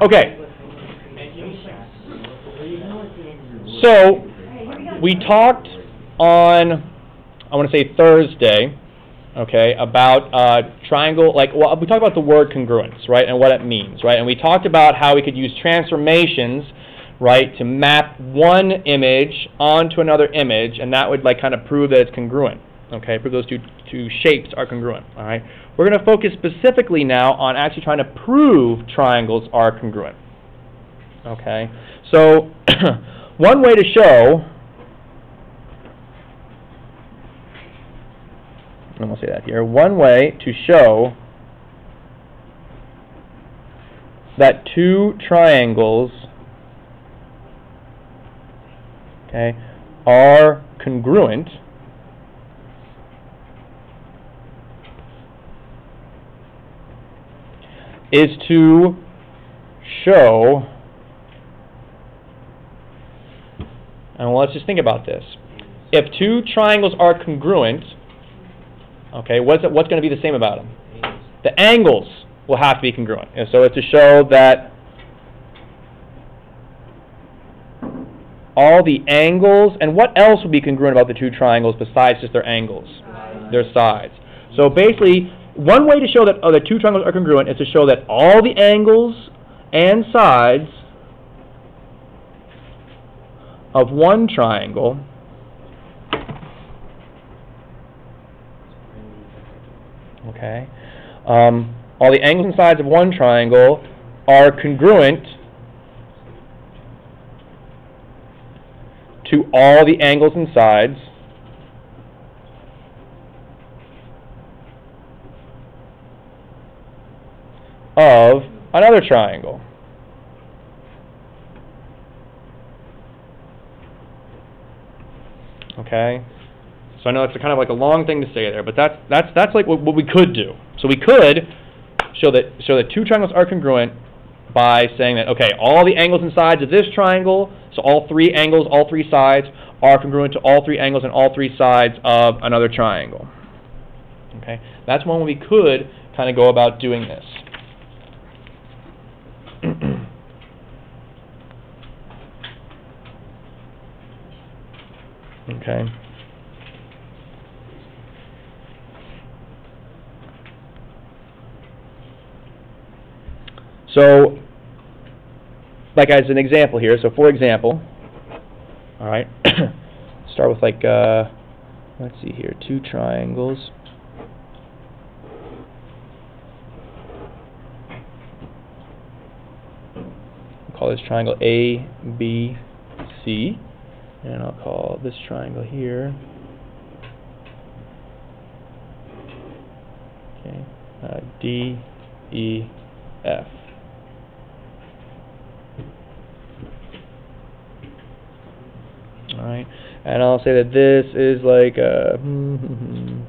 Okay. So we talked on, I want to say Thursday, okay, about triangle, like, well, we talked about the word congruence, right, and what it means, right, and we talked about how we could use transformations, right, to map one image onto another image, and that would, like, kind of prove that it's congruent, okay, prove those two shapes are congruent, all right. We're going to focus specifically now on actually trying to prove triangles are congruent, okay. So one way to show, and we'll say that here, one way to show that two triangles, okay, are congruent is to show, and let's just think about this. If two triangles are congruent, okay, what's going to be the same about them? The angles will have to be congruent. And so it's to show that all the angles, and what else would be congruent about the two triangles besides just their angles? Their sides. So basically, one way to show that the two triangles are congruent is to show that all the angles and sides of one triangle okay, all the angles and sides of one triangle are congruent to all the angles and sides of another triangle. Okay, so I know it's kind of like a long thing to say there, but that's like what we could do. So we could show that two triangles are congruent by saying that, okay, all the angles and sides of this triangle, so all three angles, all three sides, are congruent to all three angles and all three sides of another triangle. Okay, that's one way we could kind of go about doing this. Okay. So, like as an example here, so for example, all right, start with like, let's see here, two triangles. I'll call this triangle A, B, C, and I'll call this triangle here, okay, D, E, F. All right, and I'll say that this is like a and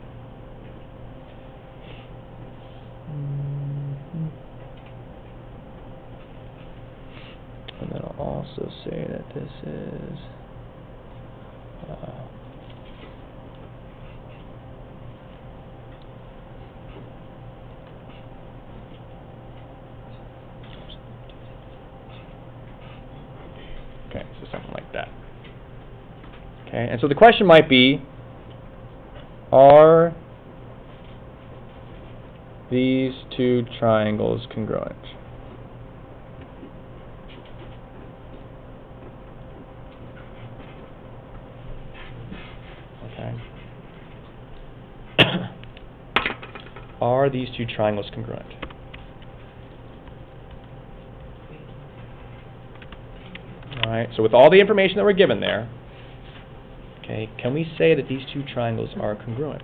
then I'll also say that this is okay, so something like that. Okay, and so the question might be, are these two triangles congruent? Okay. Are these two triangles congruent? All right, so with all the information that we're given there, okay, can we say that these two triangles are congruent?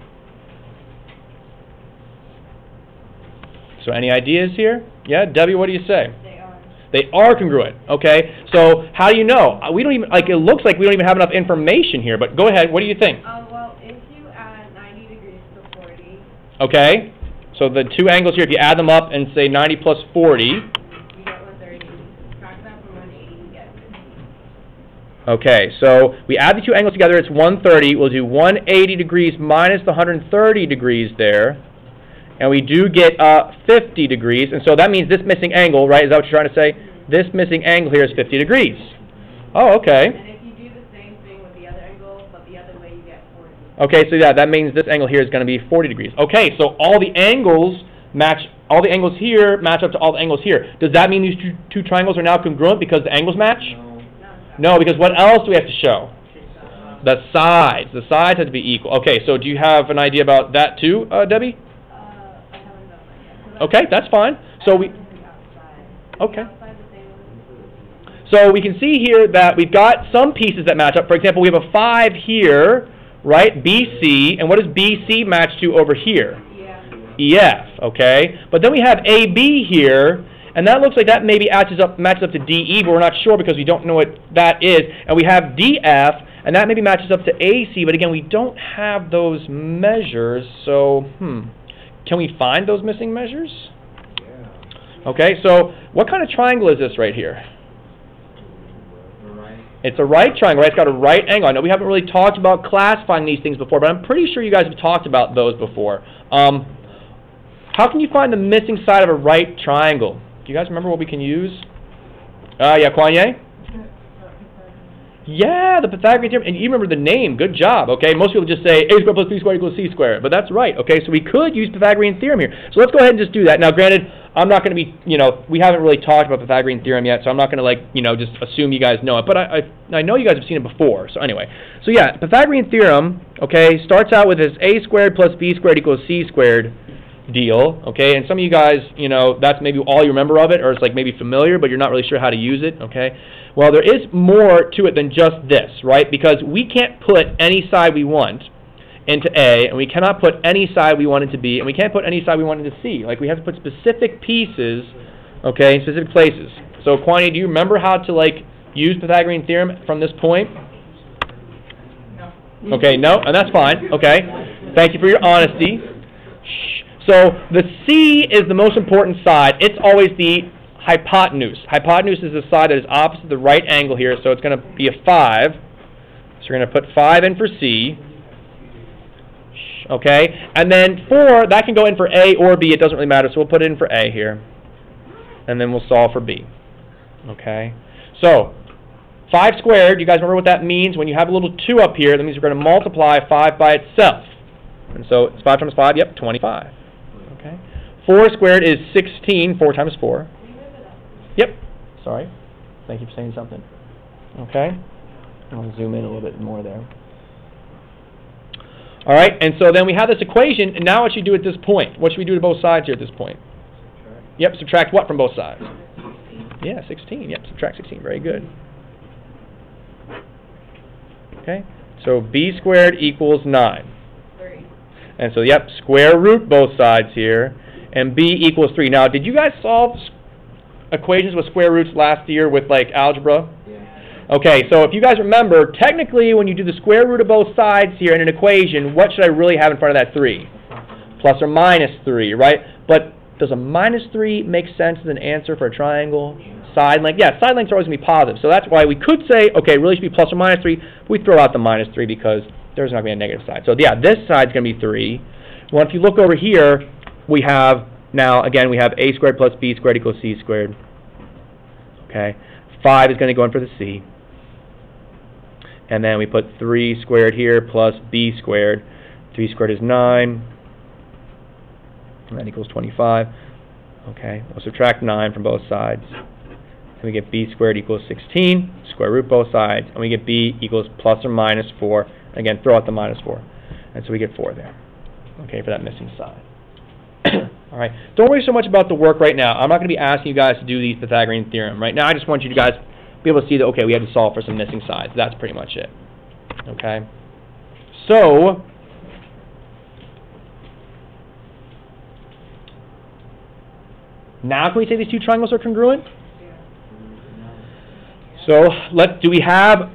So any ideas here? Yeah, Debbie, what do you say? They are. They are congruent. Okay, so how do you know? We don't even, like, it looks like we don't even have enough information here, but go ahead, what do you think? Well, if you add 90 degrees to 40. Okay, so the two angles here, if you add them up and say 90 plus 40. You get 130. Subtract that from 180, you get 50. Okay, so we add the two angles together, it's 130. We'll do 180 degrees minus the 130 degrees there, and we do get 50 degrees, and so that means this missing angle, right, is that what you're trying to say? This missing angle here is 50 degrees. Oh, okay. And if you do the same thing with the other angle, but the other way, you get 40. Okay, so yeah, that means this angle here is going to be 40 degrees. Okay, so all the angles here match up to all the angles here. Does that mean these two triangles are now congruent because the angles match? No, because what else do we have to show? The sides. The sides have to be equal. Okay, so do you have an idea about that too, Debbie? I haven't done that yet. Okay, that's fine. So we... Okay. So we can see here that we've got some pieces that match up. For example, we have a 5 here, right, BC, and what does BC match to over here? EF, okay? But then we have AB here, and that looks like that maybe matches up to DE, but we're not sure because we don't know what that is. And we have DF, and that maybe matches up to AC, but again, we don't have those measures, so, can we find those missing measures? Okay, so what kind of triangle is this right here? It's a right triangle, right? It's got a right angle. I know we haven't really talked about classifying these things before, but I'm pretty sure you guys have talked about those before. How can you find the missing side of a right triangle? Do you guys remember what we can use? Yeah, Kwanye? Yeah, the Pythagorean Theorem. And you remember the name. Good job, okay? Most people just say a squared plus b squared equals c squared. But that's right, okay? So we could use Pythagorean Theorem here. So let's go ahead and just do that. Now, granted, I'm not going to be, we haven't really talked about Pythagorean Theorem yet, so I'm not going to, just assume you guys know it. But I know you guys have seen it before. So anyway. So yeah, Pythagorean Theorem, okay, starts out with this a squared plus b squared equals c squared deal, okay? And some of you guys, that's maybe all you remember of it, or it's like maybe familiar, but you're not really sure how to use it, okay? Well, there is more to it than just this, right? Because we can't put any side we want into A, and we cannot put any side we want into B, and we can't put any side we want into C. Like, we have to put specific pieces, okay, in specific places. So, Kwani, do you remember how to, use Pythagorean Theorem from this point? No. Okay, no? And that's fine, okay? Thank you for your honesty. Shh. So, the C is the most important side. It's always the hypotenuse. Hypotenuse is the side that is opposite the right angle here, so it's going to be a 5. So we're going to put 5 in for C. Okay? And then 4, that can go in for A or B. It doesn't really matter, so we'll put it in for A here. And then we'll solve for B. Okay? So, 5 squared, you guys remember what that means? When you have a little 2 up here, that means we're going to multiply 5 by itself. And so, it's 5 times 5, yep, 25. Okay? 4 squared is 16, 4 times 4. Yep. Sorry. Thank you for saying something. Okay. I'll zoom in a little bit more there. All right. And so then we have this equation. And now what should you do at this point? What should we do to both sides here at this point? Subtract. Yep. Subtract what from both sides? 16. Yeah, 16. Yep. Subtract 16. Very good. Okay. So b squared equals 9. 3. And so, yep, square root both sides here. And b equals 3. Now, did you guys solve equations with square roots last year with algebra? Yeah. Okay, so if you guys remember, technically when you do the square root of both sides here in an equation, what should I really have in front of that 3? Plus or minus 3, right? But does a minus 3 make sense as an answer for a triangle? Side length? Yeah, side lengths are always going to be positive. So that's why we could say, okay, it really should be plus or minus 3. We throw out the minus 3 because there's not going to be a negative side. So yeah, this side's going to be 3. Well, if you look over here, we have, now again, we have a squared plus b squared equals c squared. Okay, 5 is going to go in for the c. And then we put 3 squared here plus b squared. 3 squared is 9. And that equals 25. Okay, we'll subtract 9 from both sides. And we get b squared equals 16. Square root both sides. And we get b equals plus or minus 4. Again, throw out the minus 4. And so we get 4 there. Okay, for that missing side. All right. Don't worry so much about the work right now. I'm not going to be asking you guys to do the Pythagorean Theorem. Right now, I just want you guys to be able to see that, okay, we had to solve for some missing sides. That's pretty much it. Okay? So, now can we say these two triangles are congruent? So, do we have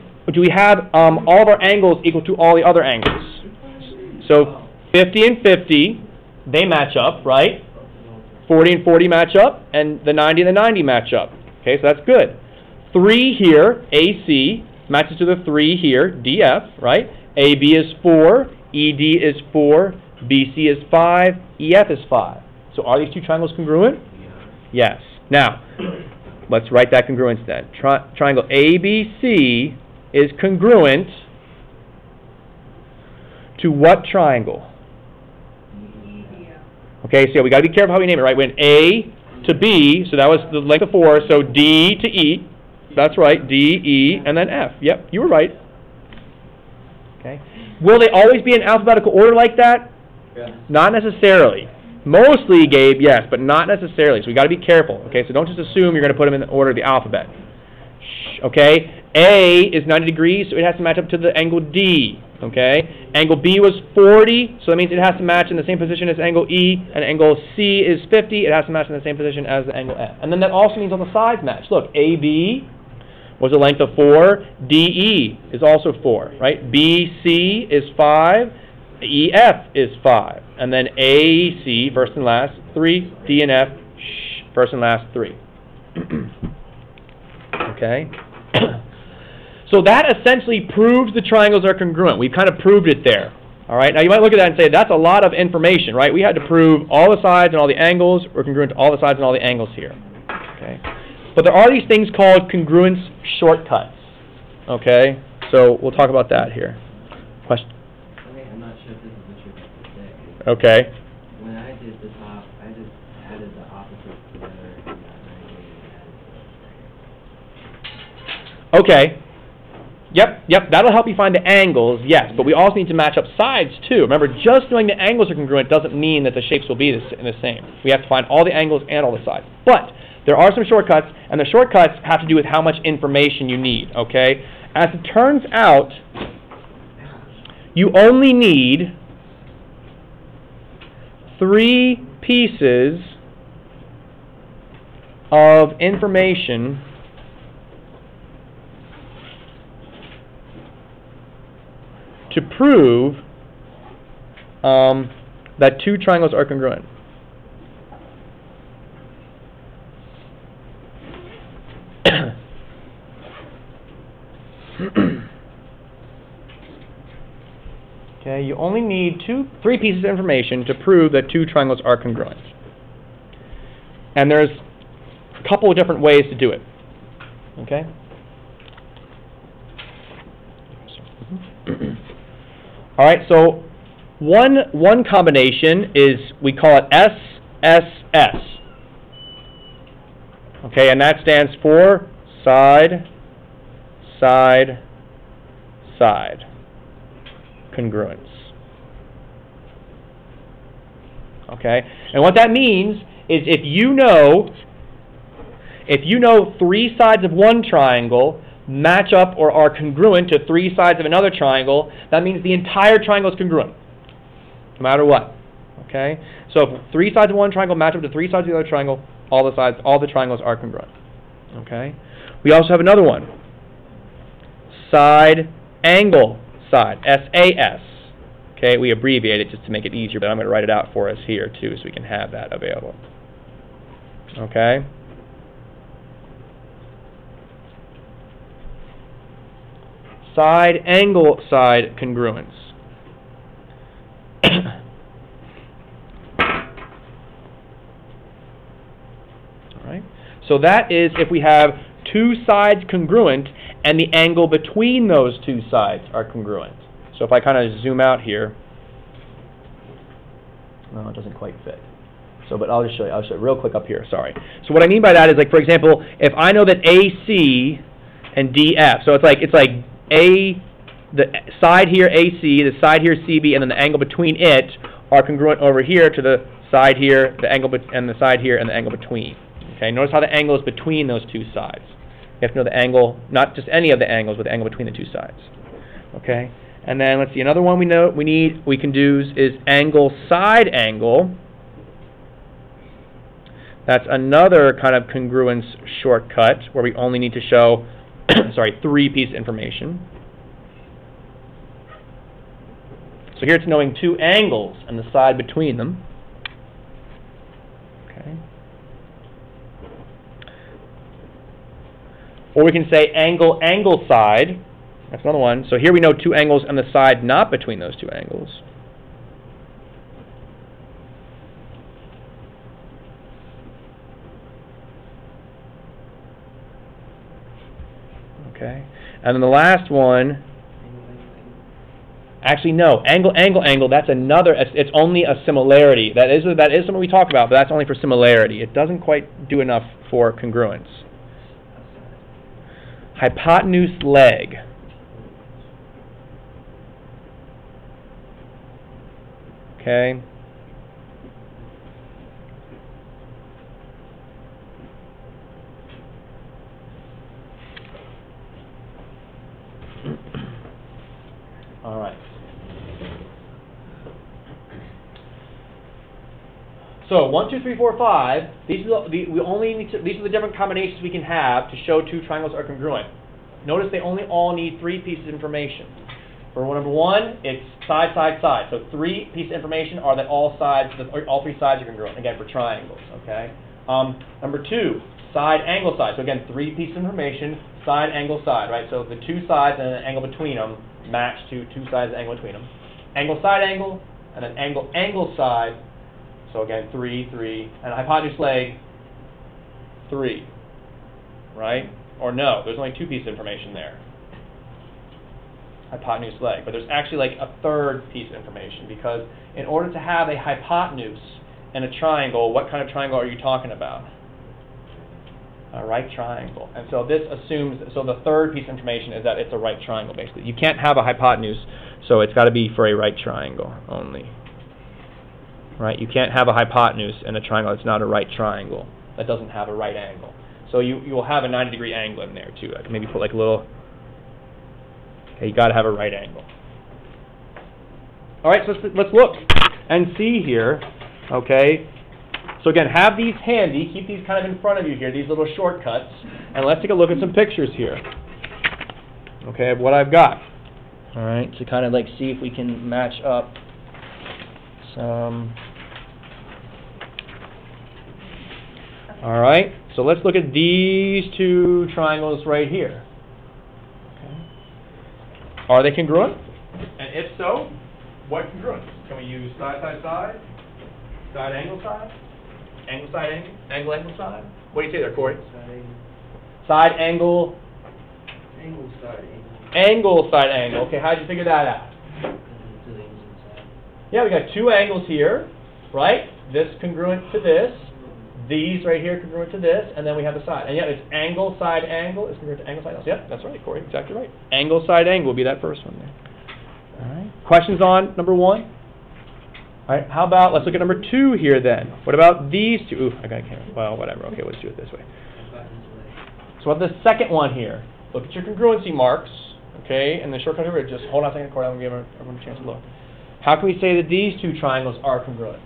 all of our angles equal to all the other angles? So, 50 and 50, they match up, right? 40 and 40 match up, and the 90 and the 90 match up. Okay, so that's good. 3 here, AC, matches to the 3 here, DF, right? AB is 4, ED is 4, BC is 5, EF is 5. So are these two triangles congruent? Yes. Now, let's write that congruence then. Triangle ABC is congruent to what triangle? Okay, so we got to be careful how we name it, right? We went A to B, so that was the length of 4, so D to E. That's right, D, E, and then F. Yep, you were right. Okay. Will they always be in alphabetical order like that? Yeah. Not necessarily. Mostly, Gabe, yes, but not necessarily. So we got to be careful. Okay, so don't just assume you're going to put them in the order of the alphabet. Okay, A is 90 degrees, so it has to match up to the angle D. Okay, angle B was 40, so that means it has to match in the same position as angle E, and angle C is 50, it has to match in the same position as the angle F. And then that also means on the sides match. Look, AB was a length of 4, DE is also 4, right? BC is 5, EF is 5, and then AC, first and last, 3, D and F, first and last, 3. Okay? So that essentially proves the triangles are congruent. We've kind of proved it there. All right? Now you might look at that and say, that's a lot of information, right? We had to prove all the sides and all the angles were congruent to all the sides and all the angles here. Okay? But there are these things called congruence shortcuts. Okay? So we'll talk about that here. Question? Okay, I'm not sure if this is what you're about to say. Okay. When I did the top, I just added the opposites together and got 90 and added. Okay. Yep, that'll help you find the angles, yes, but we also need to match up sides too. Remember, just knowing the angles are congruent doesn't mean that the shapes will be the same. We have to find all the angles and all the sides. But there are some shortcuts, and the shortcuts have to do with how much information you need, okay? As it turns out, you only need 3 pieces of information to prove that 2 triangles are congruent. Okay, you only need 3 pieces of information to prove that 2 triangles are congruent. And there's a couple of different ways to do it. Okay? All right, so one combination is, we call it SSS. Okay, and that stands for side, side, side congruence. Okay, and what that means is if you know 3 sides of one triangle match up or are congruent to 3 sides of another triangle, that means the entire triangle is congruent, no matter what. Okay? So if 3 sides of one triangle match up to 3 sides of the other triangle, all the triangles are congruent. Okay? We also have another one. Side, angle, side, SAS. Okay, we abbreviate it just to make it easier, but I'm going to write it out for us here too so we can have that available. Okay? Side, angle, side congruence. Alright, so that is if we have 2 sides congruent and the angle between those 2 sides are congruent. So if I kind of zoom out here, no, it doesn't quite fit. So, but I'll just show you. I'll show you real quick up here. Sorry. So what I mean by that is, like, for example, if I know that AC and DF, so it's like the side here AC, the side here CB, and then the angle between it are congruent over here to the side here, the angle and the side here, and the angle between. Okay. Notice how the angle is between those 2 sides. You have to know the angle, not just any of the angles, but the angle between the 2 sides. Okay. And then let's see, another one we can do is angle side angle. That's another kind of congruence shortcut where we only need to show 3 pieces of information. So here it's knowing 2 angles and the side between them. Okay. Or we can say angle, angle, side. That's another one. So here we know 2 angles and the side not between those 2 angles. Okay, and then the last one. Actually, no. Angle. That's another. It's only a similarity. That is something we talk about, but that's only for similarity. It doesn't quite do enough for congruence. Hypotenuse leg. Okay. All right. So 1, 2, 3, 4, 5. These are these are the different combinations we can have to show two triangles are congruent. Notice they only all need 3 pieces of information. For number 1, it's side, side, side. So 3 pieces of information are that all 3 sides are congruent. Again, for triangles. Okay. Number 2, side, angle, side. So again, 3 pieces of information, side, angle, side. Right. So the 2 sides and an angle between them match to 2 sides and angle between them. Angle, side, angle, and then angle, angle, side. So again, 3, 3, and hypotenuse leg, 3, right? Or no, there's only 2 pieces of information there. Hypotenuse leg, but there's actually like a third piece of information because in order to have a hypotenuse and a triangle, what kind of triangle are you talking about? A right triangle. And so this assumes, so the third piece of information is that it's a right triangle basically. You can't have a hypotenuse, so it's got to be for a right triangle only. Right? You can't have a hypotenuse and a triangle that's not a right triangle. That doesn't have a right angle. So you will have a 90-degree angle in there too. Maybe put like a little. Okay, you got to have a right angle. All right, so let's look and see here. Okay. So again, have these handy. Keep these kind of in front of you here. These little shortcuts, and let's take a look at some pictures here. Okay, of what I've got. All right, to kind of like see if we can match up some. All right, so let's look at these 2 triangles right here. Okay. Are they congruent? And if so, what congruence? Can we use side, side, side? Side, angle, side? Angle, side, angle? Angle, angle, side? What do you say there, Corey? Side, angle. Angle, side, angle. Angle, side, angle. Okay, how did you figure that out? Yeah, we got 2 angles here, right? This congruent to this. These right here congruent to this, and then we have the side. And yeah, it's angle, side, angle is congruent to angle, side, angle. Yep, that's right, Corey. Exactly right. Angle, side, angle will be that first one there. All right. Questions on number 1? All right. How about, let's look at number 2 here then. What about these 2? Ooh, I can't. Well, whatever. Okay, let's do it this way. So what about the second one here? Look at your congruency marks. Okay, and the shortcut here, just hold on a second, Corey. I'm going to give everyone a chance to look. How can we say that these 2 triangles are congruent?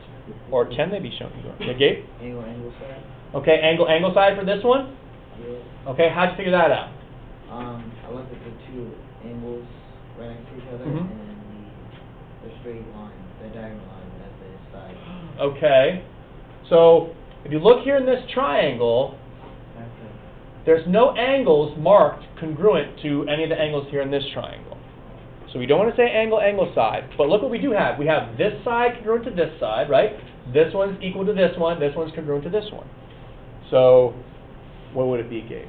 Or can they be shown congruent? Okay, Gabe? Angle, angle, side. Okay, angle, angle, side for this one? Yeah. Okay, how'd you figure that out? I looked at the 2 angles right next to each other, Mhm. and the straight line, the diagonal line, that's the side. Okay, so if you look here in this triangle, there's no angles marked congruent to any of the angles here in this triangle. So we don't want to say angle, angle, side, but look what we do have. We have this side congruent to this side, right? This one's equal to this one's congruent to this one. So what would it be, Gabe?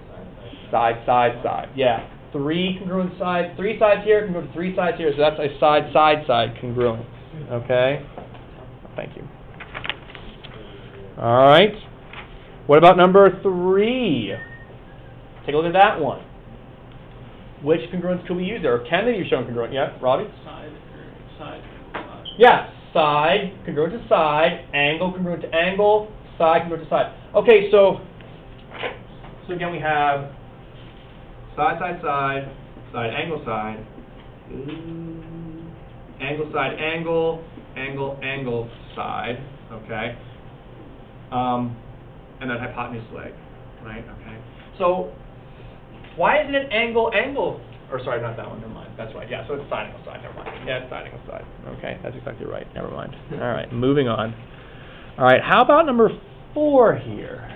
Side, side, side. Yeah, 3 congruent sides, 3 sides here congruent to 3 sides here, so that's a side, side, side congruent. Okay? Thank you. All right. What about number 3? Take a look at that one. Which congruence could we use there? Or can they be shown congruent? Yeah, Robbie? Side. Yeah, side congruent to side, angle congruent to angle, side congruent to side. Okay, so again we have side, side, side, side, angle, side, angle, side, angle, angle, angle, side. Okay, and then hypotenuse leg, right? Okay, so. Why isn't it angle, angle? Or sorry, not that one, never mind. That's right, yeah, so it's side, angle, side, never mind. Yeah, it's side, angle, side. Okay, that's exactly right, never mind. All right, moving on. All right, how about number 4 here?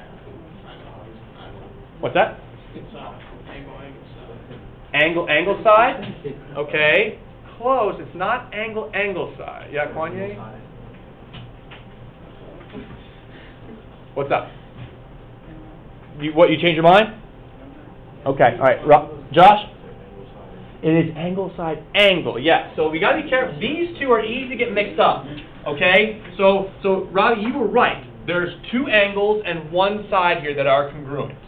What's that? Angle, angle, side? Okay, close. It's not angle, angle, side. Yeah, Kanye? What's up? You changed your mind? Okay, all right. Josh? It is angle side angle, yes. So we got to be careful. These two are easy to get mixed up, okay? So Robbie, you were right. There's two angles and one side here that are congruent,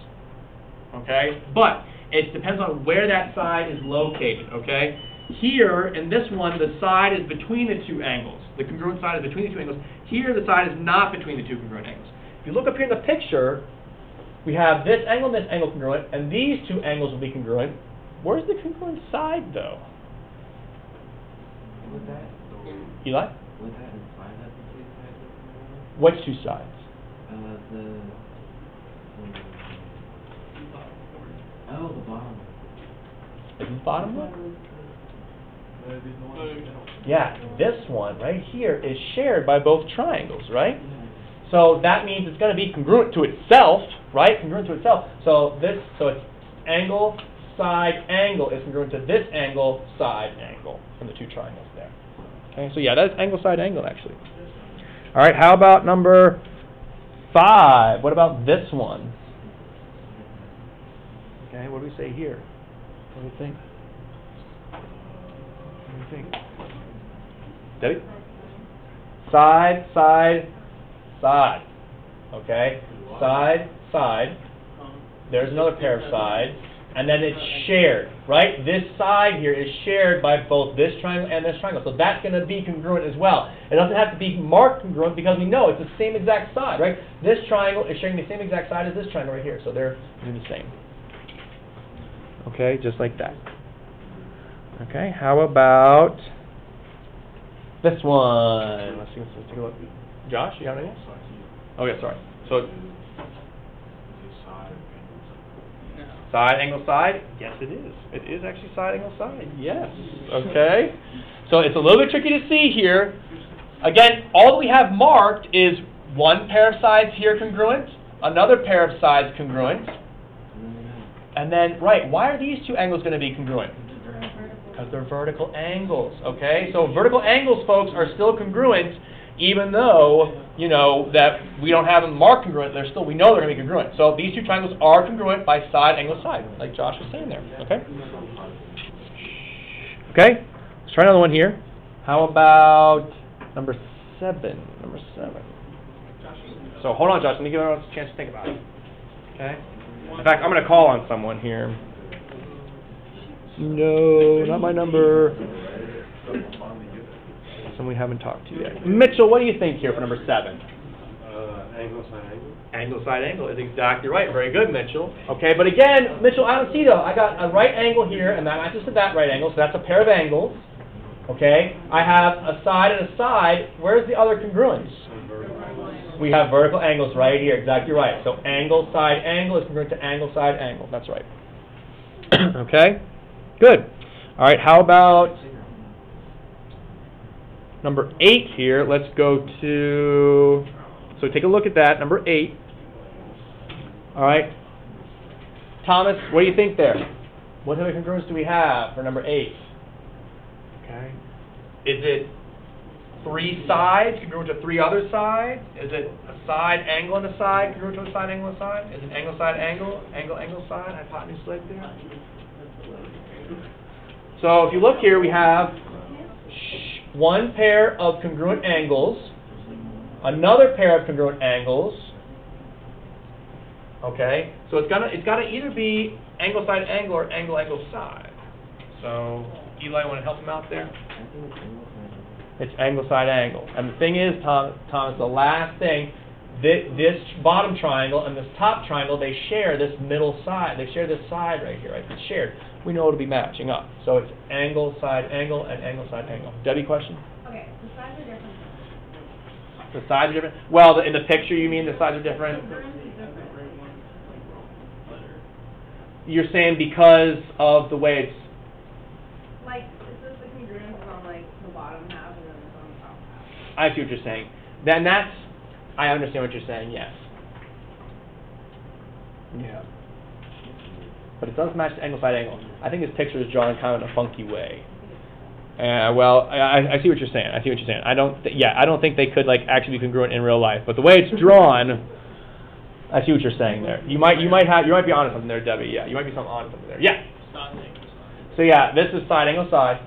okay? But it depends on where that side is located, okay? Here, in this one, the side is between the two angles. The congruent side is between the two angles. Here, the side is not between the two congruent angles. If you look up here in the picture, we have this angle and this angle congruent, and these two angles will be congruent. Where's the congruent side, though? Would that, Eli? would that imply that the two sides are congruent? Which two sides? The bottom. Is the bottom one? Yeah, this one right here is shared by both triangles, right? So that means it's going to be congruent to itself, right? Congruent to itself. So it's angle, side, angle is congruent to this angle, side, angle from the two triangles there. Okay, so yeah, that's angle, side, angle actually. All right, how about number 5? What about this one? Okay, what do we say here? What do you think? What do you think? Debbie? Side, side, side. Okay? Side, side. There's another pair of sides. And then it's shared, right? This side here is shared by both this triangle and this triangle. So that's going to be congruent as well. It doesn't have to be marked congruent because we know it's the same exact side, right? This triangle is sharing the same exact side as this triangle right here. So they're the same. Okay, just like that. Okay, how about this one? Let's take a look. Josh, you have anything? Oh yeah, sorry. So side, angle, side? Yes, it is. It is actually side, angle, side. Yes. Okay. So it's a little bit tricky to see here. Again, all that we have marked is one pair of sides here congruent, another pair of sides congruent, and then, right, why are these two angles going to be congruent? Because they're vertical angles, okay? So vertical angles, folks, are still congruent, even though, you know, that we don't have them marked congruent. They're still, we know they're going to be congruent. So these two triangles are congruent by side, angle, side, like Josh was saying there, okay? Okay, let's try another one here. How about number 7? Number 7. So hold on, Josh. Let me give everyone a chance to think about it, okay? In fact, I'm going to call on someone here. No, not my number. Someone we haven't talked to yet. Mitchell, what do you think here for number 7? Angle, side, angle. Angle, side, angle is exactly right. Very good, Mitchell. Okay, but again, Mitchell, I don't see though. I got a right angle here, and that matches to that right angle, so that's a pair of angles. Okay, I have a side and a side. Where's the other congruence? We have vertical angles right here, exactly right. So angle, side, angle is congruent to angle, side, angle. That's right. Okay, good. All right, how about number 8 here? Let's go to, so take a look at that, number 8. All right, Thomas, what do you think there? What other congruence do we have for number 8? Okay, is it 3 sides congruent to 3 other sides? Is it a side angle and a side congruent to a side angle and a side? Is it angle side angle, angle angle side, hypotenuse leg there? So if you look here, we have one pair of congruent angles, another pair of congruent angles. Okay, so it's gotta either be angle side angle or angle angle side. So Eli, want to help him out there? It's angle side angle. And the thing is, Thomas, the last thing, this bottom triangle and this top triangle, they share this middle side. They share this side right here, right? It's shared. We know it'll be matching up. So it's angle side angle and angle side angle. Debbie, question? Okay, the sides are different. The sides are different? Well, in the picture, you mean the sides are different? You're saying because of the way it's... Like, is this the congruence on, like, the bottom half and then it's on the top half? I see what you're saying. Then that's... I understand what you're saying, yes. Yeah. But it does match the angle side angle. I think this picture is drawn kind of in a funky way. Well, I see what you're saying. I see what you're saying. I don't think they could like actually be congruent in real life. But the way it's drawn, I see what you're saying there. You might be onto something there, Debbie. Yeah, you might be onto something there. Yeah. So yeah, this is side, angle, side.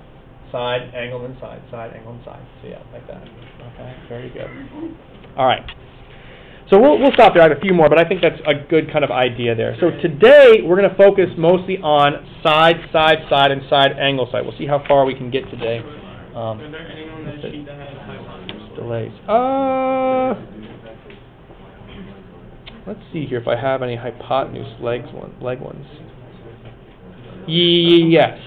Side, angle, and side. Side, angle, and side. So yeah, like that. Okay, very good. All right. So we'll stop there. I have a few more, but I think that's a good kind of idea there. So today, we're going to focus mostly on side, side, side, and side, angle, side. We'll see how far we can get today. Is there anyone that sheet that has hypotenuse? Delays. Let's see here if I have any hypotenuse leg ones. Yes.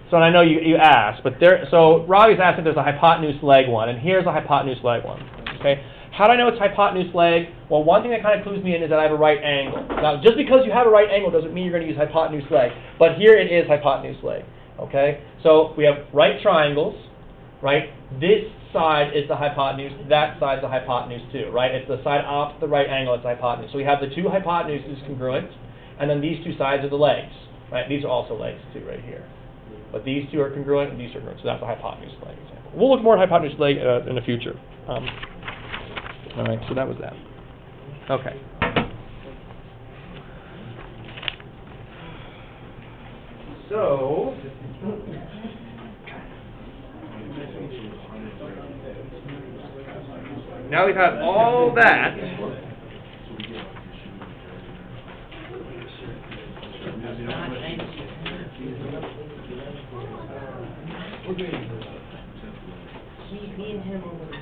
So I know you asked, but so Robbie's asked if there's a hypotenuse leg one, and here's a hypotenuse leg one. Okay. How do I know it's hypotenuse leg? Well, one thing that kind of clues me in is that I have a right angle. Now, just because you have a right angle doesn't mean you're going to use hypotenuse leg, but here it is hypotenuse leg. Okay. So we have right triangles, right? This side is the hypotenuse. That side is the hypotenuse too, right? It's the side opposite the right angle. It's the hypotenuse. So we have the two hypotenuses congruent, and then these two sides are the legs, right? These are also legs too, right here. But these two are congruent, and these are congruent. So that's a hypotenuse leg example. We'll look more at hypotenuse leg in the future. All right, so that was that. Okay. So, now we've had all that. Me and him over the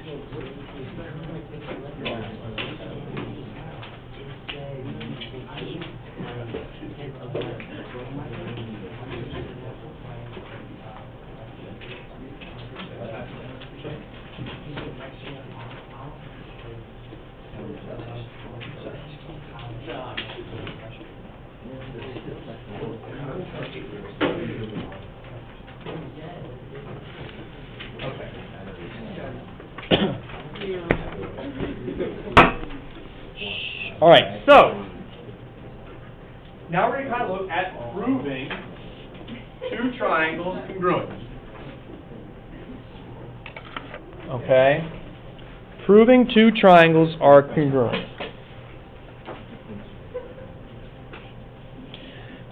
All right, so now we're going to kind of look at proving two triangles congruent. Okay, proving two triangles are congruent.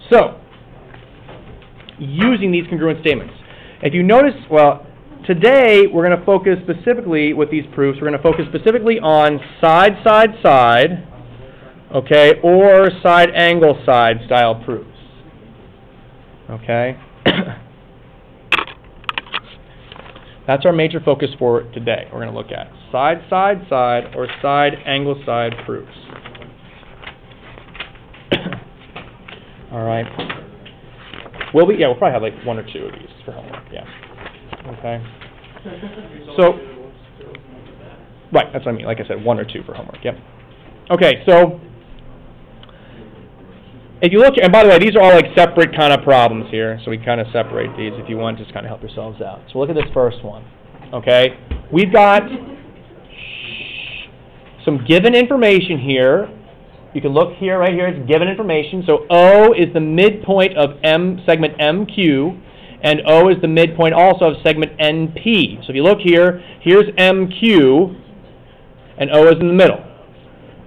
So, using these congruent statements. If you notice, well, today we're going to focus specifically with these proofs. We're going to focus specifically on side, side, side. Okay, or side angle side style proofs. Okay? That's our major focus for today. We're going to look at side, side, side, or side angle side proofs. All right. We'll probably have like one or two of these for homework. Yeah. Okay. So, right, that's what I mean. Like I said, one or two for homework. Yep. Okay, so if you look, and by the way, these are all like separate kind of problems here, so we kind of separate these if you want, just kind of help yourselves out. So look at this first one, okay? We've got some given information here. You can look here, right here, it's given information. So O is the midpoint of segment MQ, and O is the midpoint also of segment NP. So if you look here, here's MQ, and O is in the middle.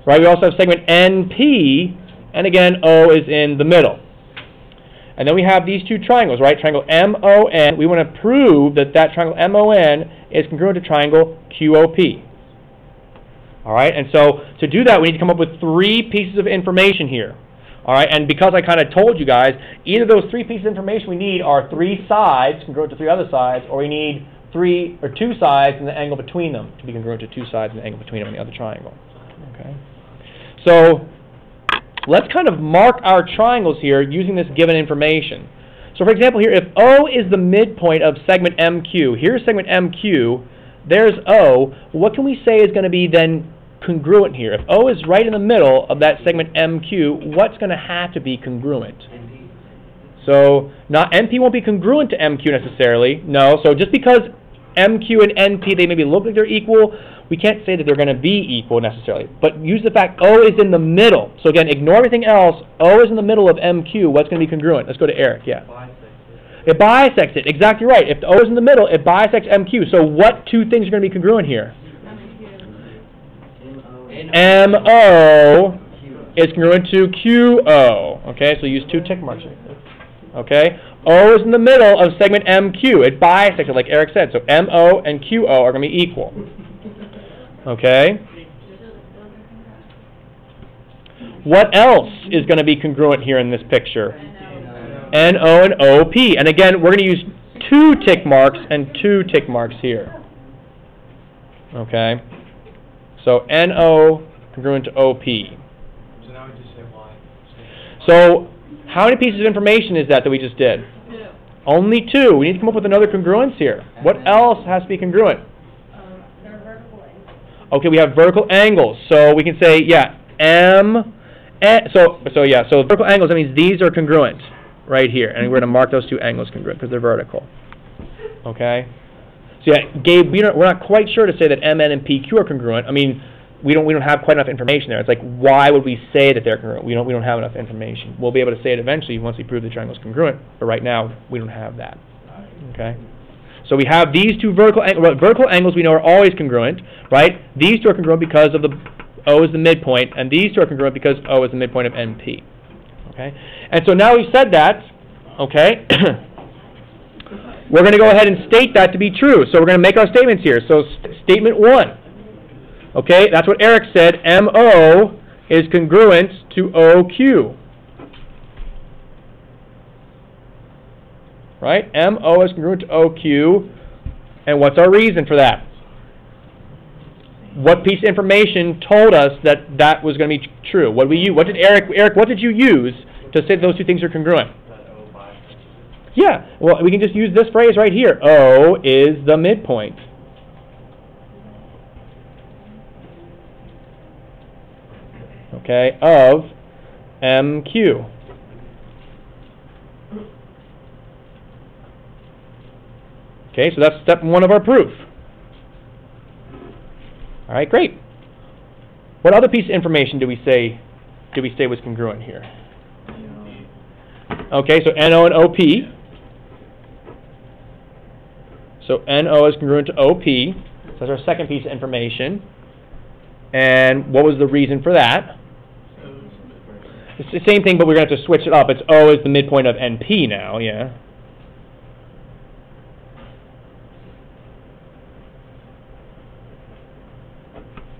Right, we also have segment NP, and again, O is in the middle. And then we have these two triangles, right? Triangle MON. We want to prove that that triangle MON is congruent to triangle QOP. All right, and so to do that, we need to come up with three pieces of information here. All right, and because I kind of told you guys, either those three pieces of information we need are three sides congruent to three other sides, or we need three or two sides and the angle between them to be congruent to two sides and the angle between them in the other triangle. Okay, so let's kind of mark our triangles here using this given information. So for example here, if O is the midpoint of segment MQ, here's segment MQ, there's O, what can we say is going to be then congruent here? If O is right in the middle of that segment MQ, what's going to have to be congruent? NP. So not NP won't be congruent to MQ necessarily, no. So just because MQ and NP, they maybe look like they're equal, we can't say that they're going to be equal necessarily. But use the fact O is in the middle. So again, ignore everything else. O is in the middle of MQ. What's going to be congruent? Let's go to Eric. Yeah. It bisects it. Exactly right. If the O is in the middle, it bisects MQ. So what two things are going to be congruent here? MO is congruent to QO. Okay, so use two tick marks. Okay, O is in the middle of segment MQ. It bisects it, like Eric said. So MO and QO are going to be equal. Okay. What else is going to be congruent here in this picture? NO and OP. And again, we're going to use two tick marks and two tick marks here. Okay. So NO congruent to OP. So now we just say Y. So how many pieces of information is that we just did? Two. Only two. We need to come up with another congruence here. What else has to be congruent? They're vertical angles. Okay, we have vertical angles. So we can say, yeah, so vertical angles, that means these are congruent right here. And we're going to mark those two angles congruent because they're vertical. Okay? So yeah, Gabe, we're not quite sure to say that MN and PQ are congruent. I mean, we don't have quite enough information there. It's like, why would we say that they're congruent? We don't have enough information. We'll be able to say it eventually once we prove the triangle's congruent, but right now we don't have that. Okay? So we have these two vertical angles we know are always congruent, right? These two are congruent because of the O is the midpoint, and these two are congruent because O is the midpoint of NP. Okay? And so now we've said that, okay, we're going to go ahead and state that to be true. So we're going to make our statements here. So statement 1. Okay, that's what Eric said. MO is congruent to OQ. Right? MO is congruent to OQ. And what's our reason for that? What piece of information told us that that was going to be true? What did Eric, what did you use to say those two things are congruent? Yeah, well, we can just use this phrase right here. O is the midpoint. Okay, of MQ. Okay, so that's step 1 of our proof. All right, great. What other piece of information do we say was congruent here? Okay, so NO and OP. So NO is congruent to OP. So that's our second piece of information. And what was the reason for that? It's the same thing, but we're going to have to switch it up. It's O is the midpoint of NP now, yeah.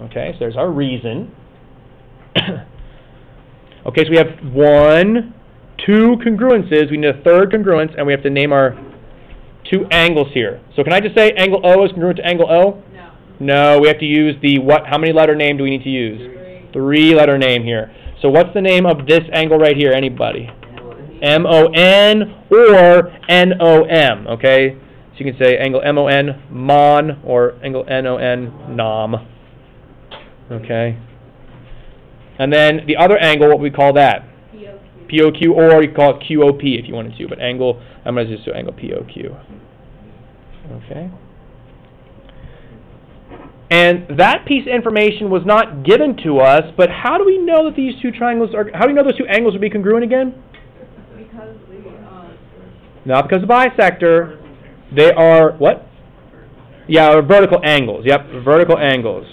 Okay, so there's our reason. Okay, so we have 1, 2 congruences. We need a third congruence, and we have to name our two angles here. So can I just say angle O is congruent to angle O? No. No, we have to use the what? How many letter name do we need to use? 3 letter name here. So what's the name of this angle right here? Anybody? MON or NOM, okay? So you can say angle MON, MON, or angle NON, NOM. Okay? And then the other angle, what we call that? POQ, or you call it QOP if you wanted to, but angle, I'm going to just do angle POQ. Okay? And that piece of information was not given to us, but how do we know that these two triangles are, how do we know those two angles would be congruent again? Because Not because of bisector. They are, what? Yeah, vertical angles. Yep, vertical angles.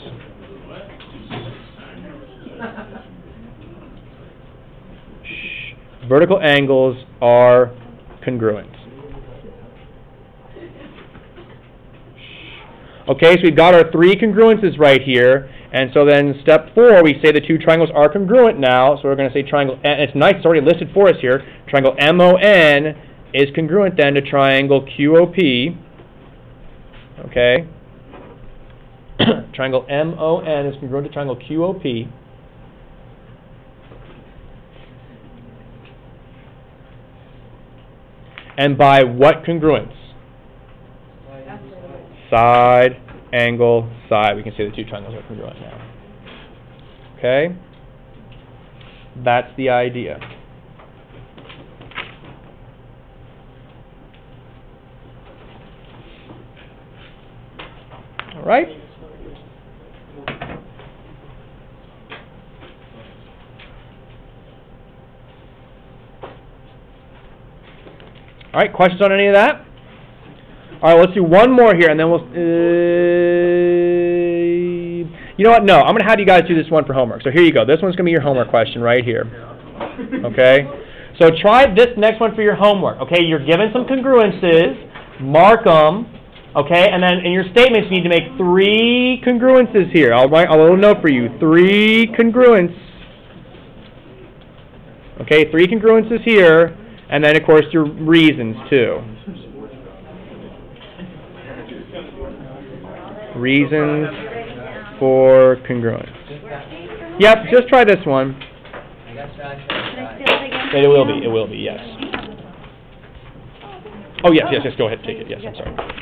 Vertical angles are congruent. Okay, so we've got our 3 congruences right here, and so then step 4, we say the two triangles are congruent now, so we're going to say triangle, and it's nice, it's already listed for us here, triangle MON is congruent then to triangle QOP, okay? Triangle MON is congruent to triangle QOP. And by what congruence? Side, angle, side. We can say the two triangles are congruent now. Okay? That's the idea. All right? All right, questions on any of that? All right, let's do one more here, and then we'll... You know what? No, I'm going to have you guys do this one for homework. So here you go. This one's going to be your homework question right here. Okay? So try this next one for your homework. Okay? You're given some congruences. Mark them. Okay? And then in your statements, you need to make 3 congruences here. I'll write a little note for you. 3 congruents. Okay? 3 congruences here. And then, of course, your reasons, too. Reasons for congruence. Yep, just try this one. It will be, yes. Oh, yes, go ahead, take it. Yes, I'm sorry.